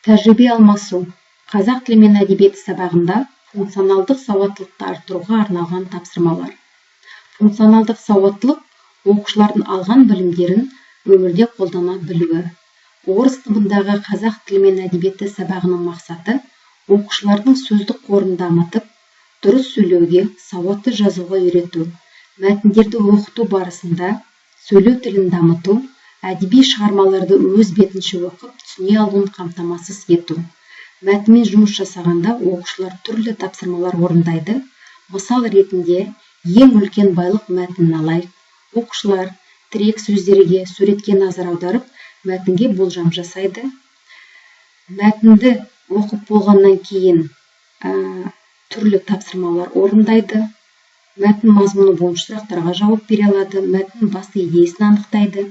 Тәжірибе алмасу. Қазақ тілі мен әдебиеті сабағында функционалдық сауаттылықты арттыруға арналған тапсырмалар. Функционалдық сауаттылық оқушылардың алған білімдерін өмірде қолдана білуі. Орыс тобындағы қазақ тілі мен әдебиеті сабағының мақсаты оқушылардың сөздік қорын дамытып, дұрыс сөйлеуге, сауатты жазуға үйрету, мәтіндерді оқыту барысында сөйлеу тілін дамыту, әдеби шығармаларды өз бетінше оқып, түсіне алуын қамтамасыз ету. Мәтінмен жұмыс жасағанда оқушылар түрлі тапсырмалар орындайды. Мысал ретінде, ең үлкен байлық мәтінін алайық. Оқушылар тірек сөздерге, суретке назар аударып, мәтінге болжам жасайды. Мәтінді оқып болғаннан кейін түрлі тапсырмалар орындайды. Мәтін мазмұны бойынша сұрақтарға жауап бере алады. Мәтін басты идеясын анықтайды.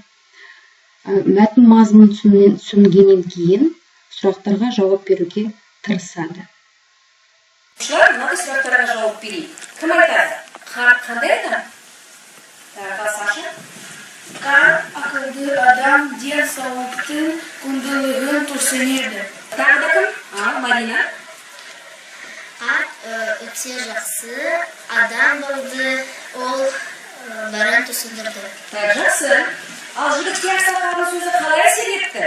Мәтін мазмұнын түсінгеннен кейін сұрақтарға жауап беруге тырысады. Мынандай сұрақтарға жауап берейік. Кім айтады? Қандай адам? Саша? Как ақылды адам денсаулықтың құндылығын түсінеді? Тағы да кім? Марина? Өте жақсы адам болды, ол бәрін түсіндірді. Жақсы. Ал жігітке ақсақалдың сөзі қалай әсер етті?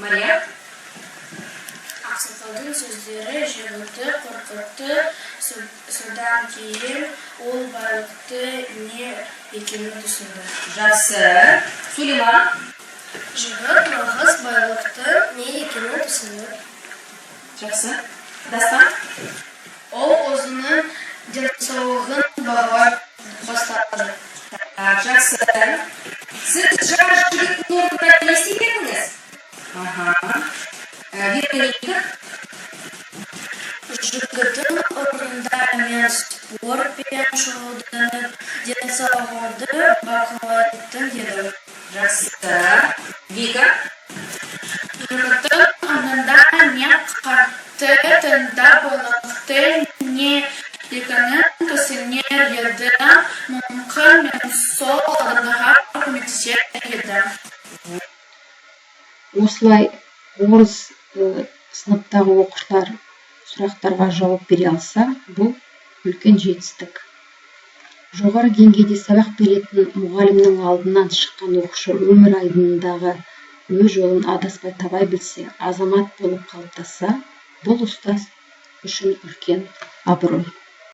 Мария? Ақсақалдың сөздері жігітті қорқытты, содан кейін ол байлықты не екенін түсінді. Жақсы. Сулейман? Жігіт нағыз байлықтың не екенін түсінді. Жақсы. Дастан? Ол өзінің денсаулығын бағалай бастады. Жақсы. Сіз жаңа жігіттің орнында не істедіңіз? Вероника? Жігіттің орнында мен спортпен шұғылданып, денсаулығымды бақылайтын едім. Жақсы. Вика? Жігіттің орнында мен қатты тыңдап байлықты не екенін түсінер едім. Мүмкін мен сол адамға көмектесер едім. Осылай орыс сыныптағы оқушылар сұрақтарға жауап бере алса, бұл үлкен жетістік. Жоғары деңгейде сабақ беретін мұғалімнің алдынан шыққан оқушы өмір айдынындағы өз жолын адаспай табай білсе, азамат болып қалыптасса, бұл ұстаз үшін үлкен абырой.